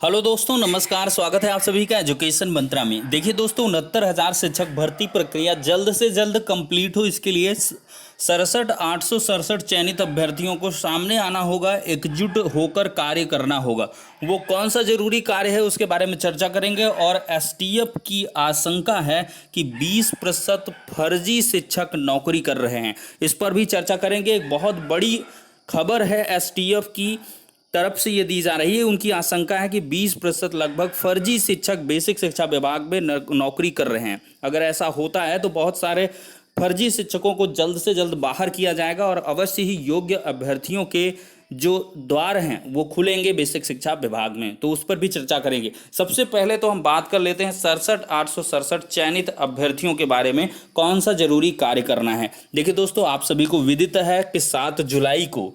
Hello दोस्तों, नमस्कार। स्वागत है आप सभी का एजुकेशन मंत्रा में। देखिए दोस्तों, 69,000 शिक्षक भर्ती प्रक्रिया जल्द से जल्द कंप्लीट हो, इसके लिए 67,867 चयनित अभ्यर्थियों को सामने आना होगा, एकजुट होकर कार्य करना होगा। वो कौन सा जरूरी कार्य है उसके बारे में चर्चा करेंगे। और एसटीएफ की आशंका है कि 20% फर्जी शिक्षक नौकरी कर रहे हैं, इस पर भी चर्चा करेंगे। एक बहुत बड़ी खबर है एसटीएफ की तरफ से ये दी जा रही है। उनकी आशंका है कि 20% लगभग फर्जी शिक्षक बेसिक शिक्षा विभाग में नौकरी कर रहे हैं। अगर ऐसा होता है तो बहुत सारे फर्जी शिक्षकों को जल्द से जल्द बाहर किया जाएगा और अवश्य ही योग्य अभ्यर्थियों के जो द्वार हैं वो खुलेंगे बेसिक शिक्षा विभाग में, तो उस पर भी चर्चा करेंगे। सबसे पहले तो हम बात कर लेते हैं 67,867 चयनित अभ्यर्थियों के बारे में, कौन सा जरूरी कार्य करना है। देखिए दोस्तों, आप सभी को विदित है कि 7 जुलाई को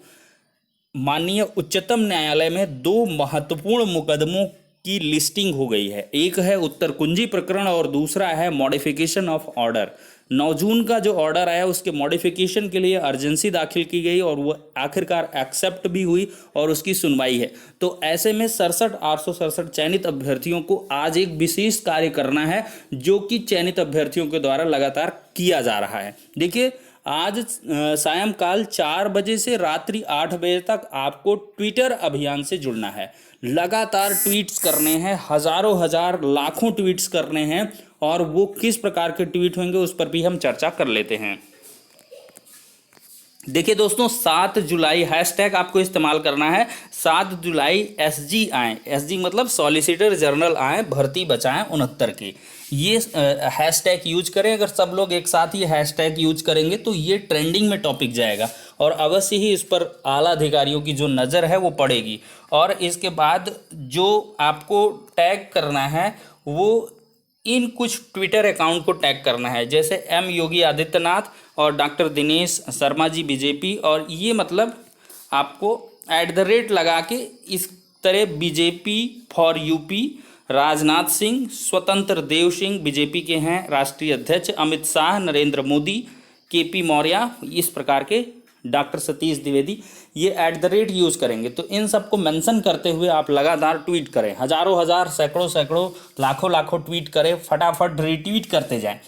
माननीय उच्चतम न्यायालय में 2 महत्वपूर्ण मुकदमों की लिस्टिंग हो गई है। एक है उत्तर कुंजी प्रकरण और दूसरा है मॉडिफिकेशन ऑफ ऑर्डर। 9 जून का जो ऑर्डर आया उसके मॉडिफिकेशन के लिए अर्जेंसी दाखिल की गई और वो आखिरकार एक्सेप्ट भी हुई और उसकी सुनवाई है। तो ऐसे में 67,867 चयनित अभ्यर्थियों को आज एक विशेष कार्य करना है, जो कि चयनित अभ्यर्थियों के द्वारा लगातार किया जा रहा है। देखिए, आज सायंकाल 4 बजे से रात्रि 8 बजे तक आपको ट्विटर अभियान से जुड़ना है। लगातार ट्वीट्स करने हैं, हजारों हजार लाखों ट्वीट्स करने हैं, और वो किस प्रकार के ट्वीट होंगे उस पर भी हम चर्चा कर लेते हैं। देखिए दोस्तों, 7 जुलाई हैशटैग आपको इस्तेमाल करना है। 7 जुलाई एसजी आए, एसजी मतलब सॉलिसिटर जनरल आए, भर्ती बचाएं 69 की, ये हैशटैग यूज करें। अगर सब लोग एक साथ ये हैशटैग यूज करेंगे तो ये ट्रेंडिंग में टॉपिक जाएगा और अवश्य ही इस पर आला अधिकारियों की जो नज़र है वो पड़ेगी। और इसके बाद जो आपको टैग करना है वो इन कुछ ट्विटर अकाउंट को टैग करना है, जैसे एम योगी आदित्यनाथ और डॉक्टर दिनेश शर्मा जी बीजेपी, और ये मतलब आपको @ लगा के इस तरह BJP for UP, Rajnath Singh, स्वतंत्र देव सिंह बीजेपी के हैं राष्ट्रीय अध्यक्ष, अमित शाह, नरेंद्र मोदी, केपी मौर्य, इस प्रकार के डॉक्टर सतीश द्विवेदी, ये @ यूज़ करेंगे। तो इन सबको मेंशन करते हुए आप लगातार ट्वीट करें, हजारों हजार, सैकड़ों सैकड़ों, लाखों लाखों ट्वीट करें, फटाफट रीट्वीट करते जाएं।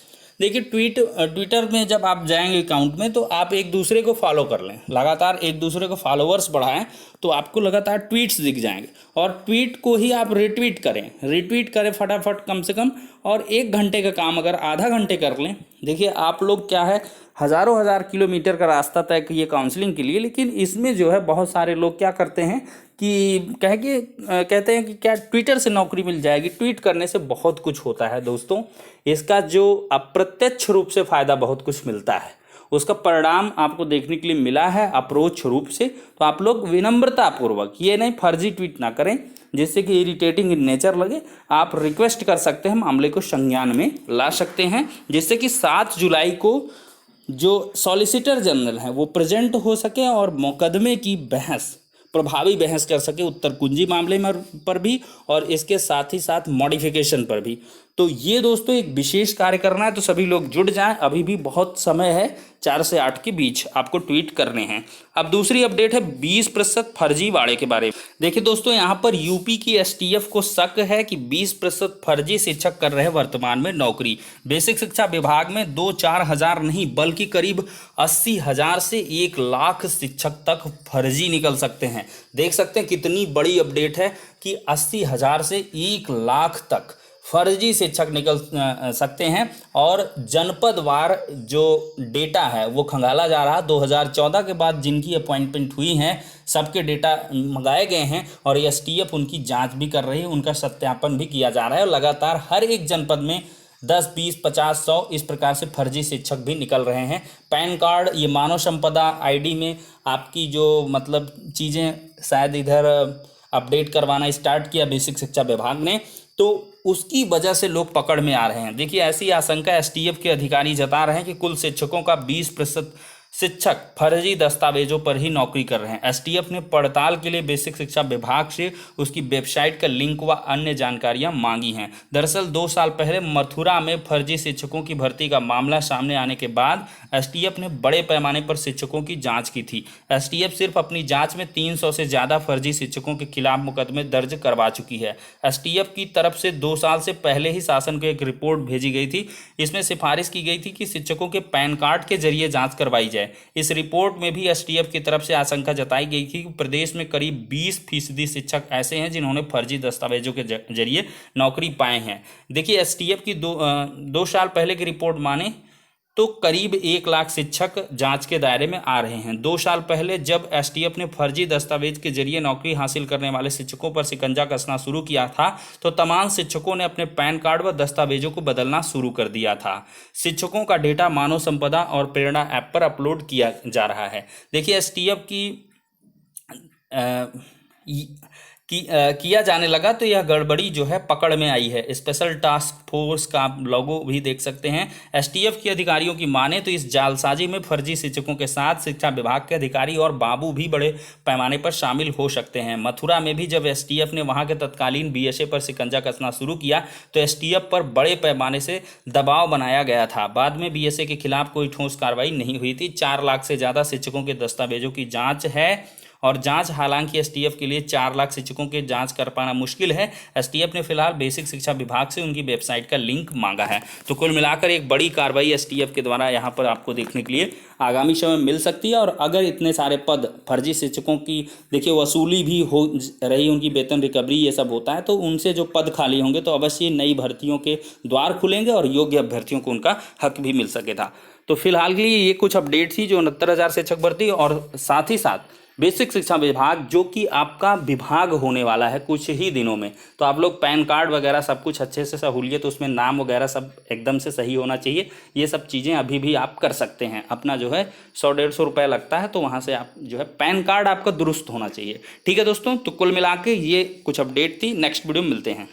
देखिए, ट्विटर में जब आप जाएंगे अकाउंट में तो आप एक दूसरे को फॉलो कर लें, लगातार एक दूसरे को फॉलोअर्स बढ़ाएं तो आपको लगातार ट्वीट्स दिख जाएंगे। और ट्वीट को ही आप रिट्वीट करें फटाफट कम से कम, और 1 घंटे का काम अगर आधा घंटे कर लें। देखिए, आप लोग क्या है, हजारों हजार किलोमीटर का रास्ता तय किए काउंसलिंग के लिए, लेकिन इसमें जो है बहुत सारे लोग क्या करते हैं कि कहते हैं कि क्या ट्विटर से नौकरी मिल जाएगी। ट्वीट करने से बहुत कुछ होता है दोस्तों, इसका जो अप्रत्यक्ष रूप से फ़ायदा बहुत कुछ मिलता है, उसका परिणाम आपको देखने के लिए मिला है अप्रोच रूप से। तो आप लोग विनम्रतापूर्वक, ये नहीं फर्जी ट्वीट ना करें जिससे कि इरिटेटिंग इन नेचर लगे। आप रिक्वेस्ट कर सकते हैं, मामले को संज्ञान में ला सकते हैं, जिससे कि 7 जुलाई को जो सॉलिसिटर जनरल हैं वो प्रेजेंट हो सके और मुकदमे की प्रभावी बहस कर सके, उत्तर कुंजी मामले में पर भी और इसके साथ ही साथ मॉडिफिकेशन पर भी। तो ये दोस्तों एक विशेष कार्य करना है, तो सभी लोग जुड़ जाएं, अभी भी बहुत समय है, 4 से 8 के बीच आपको ट्वीट करने हैं। अब दूसरी अपडेट है 20% फर्जीवाड़े के बारे में। देखिए दोस्तों, यहाँ पर यूपी की एसटीएफ को शक है कि 20% फर्जी शिक्षक कर रहे हैं वर्तमान में नौकरी। बेसिक शिक्षा विभाग में 2-4 हजार नहीं बल्कि करीब 80,000 से 1 लाख शिक्षक तक फर्जी निकल सकते हैं। देख सकते हैं कितनी बड़ी अपडेट है कि 80,000 से 1 लाख तक फर्जी शिक्षक निकल सकते हैं। और जनपदवार जो डेटा है वो खंगाला जा रहा है। 2014 के बाद जिनकी अपॉइंटमेंट हुई हैं सबके डेटा मंगाए गए हैं और एसटीएफ उनकी जांच भी कर रही है, उनका सत्यापन भी किया जा रहा है। और लगातार हर एक जनपद में 10, 20, 50, 100 इस प्रकार से फर्जी शिक्षक भी निकल रहे हैं। पैन कार्ड, ये मानव संपदा आईडी में आपकी जो मतलब चीज़ें शायद इधर अपडेट करवाना स्टार्ट किया बेसिक शिक्षा विभाग ने, तो उसकी वजह से लोग पकड़ में आ रहे हैं। देखिए, ऐसी आशंका एसटीएफ के अधिकारी जता रहे हैं कि कुल शिक्षकों का 20% शिक्षक फर्जी दस्तावेजों पर ही नौकरी कर रहे हैं। एसटीएफ ने पड़ताल के लिए बेसिक शिक्षा विभाग से उसकी वेबसाइट का लिंक व अन्य जानकारियां मांगी हैं। दरअसल 2 साल पहले मथुरा में फर्जी शिक्षकों की भर्ती का मामला सामने आने के बाद एसटीएफ ने बड़े पैमाने पर शिक्षकों की जांच की थी। एसटीएफ सिर्फ अपनी जांच में 300 से ज़्यादा फर्जी शिक्षकों के खिलाफ मुकदमे दर्ज करवा चुकी है। एसटीएफ की तरफ से 2 साल से पहले ही शासन को एक रिपोर्ट भेजी गई थी। इसमें सिफारिश की गई थी कि शिक्षकों के पैन कार्ड के जरिए जांच करवाई जाए। इस रिपोर्ट में भी एसटीएफ की तरफ से आशंका जताई गई थी कि प्रदेश में करीब 20% शिक्षक ऐसे हैं जिन्होंने फर्जी दस्तावेजों के जरिए नौकरी पाए हैं। देखिए, एसटीएफ की 2 साल पहले की रिपोर्ट माने तो करीब 1 लाख शिक्षक जांच के दायरे में आ रहे हैं। 2 साल पहले जब एसटीएफ ने फर्जी दस्तावेज के जरिए नौकरी हासिल करने वाले शिक्षकों पर शिकंजा कसना शुरू किया था तो तमाम शिक्षकों ने अपने पैन कार्ड व दस्तावेजों को बदलना शुरू कर दिया था। शिक्षकों का डेटा मानव संपदा और प्रेरणा ऐप पर अपलोड किया जा रहा है। देखिए, एसटीएफ किया जाने लगा तो यह गड़बड़ी जो है पकड़ में आई है। स्पेशल टास्क फोर्स का आप लोगो भी देख सकते हैं। एसटीएफ के अधिकारियों की माने तो इस जालसाजी में फर्जी शिक्षकों के साथ शिक्षा विभाग के अधिकारी और बाबू भी बड़े पैमाने पर शामिल हो सकते हैं। मथुरा में भी जब एसटीएफ ने वहां के तत्कालीन बीएसए पर शिकंजा कसना शुरू किया तो एसटीएफ पर बड़े पैमाने से दबाव बनाया गया था। बाद में बीएसए के खिलाफ कोई ठोस कार्रवाई नहीं हुई थी। 4 लाख से ज़्यादा शिक्षकों के दस्तावेजों की जाँच है और जांच हालांकि एसटीएफ के लिए 4 लाख शिक्षकों के जांच कर पाना मुश्किल है। एसटीएफ ने फिलहाल बेसिक शिक्षा विभाग से उनकी वेबसाइट का लिंक मांगा है। तो कुल मिलाकर एक बड़ी कार्रवाई एसटीएफ के द्वारा यहाँ पर आपको देखने के लिए आगामी समय में मिल सकती है। और अगर इतने सारे पद फर्जी शिक्षकों की देखिए वसूली भी हो रही, उनकी वेतन रिकवरी ये सब होता है, तो उनसे जो पद खाली होंगे तो अवश्य नई भर्तियों के द्वार खुलेंगे और योग्य अभ्यर्थियों को उनका हक भी मिल सकेगा। तो फिलहाल के लिए ये कुछ अपडेट थी जो 69,000 शिक्षक भर्ती और साथ ही साथ बेसिक शिक्षा विभाग जो कि आपका विभाग होने वाला है कुछ ही दिनों में। तो आप लोग पैन कार्ड वगैरह सब कुछ अच्छे से सहूलियत, उसमें नाम वगैरह सब एकदम से सही होना चाहिए। ये सब चीज़ें अभी भी आप कर सकते हैं। अपना जो है 100-150 रुपये लगता है, तो वहाँ से आप जो है पैन कार्ड आपका दुरुस्त होना चाहिए। ठीक है दोस्तों, तो कुल मिला के ये कुछ अपडेट थी। नेक्स्ट वीडियो में मिलते हैं।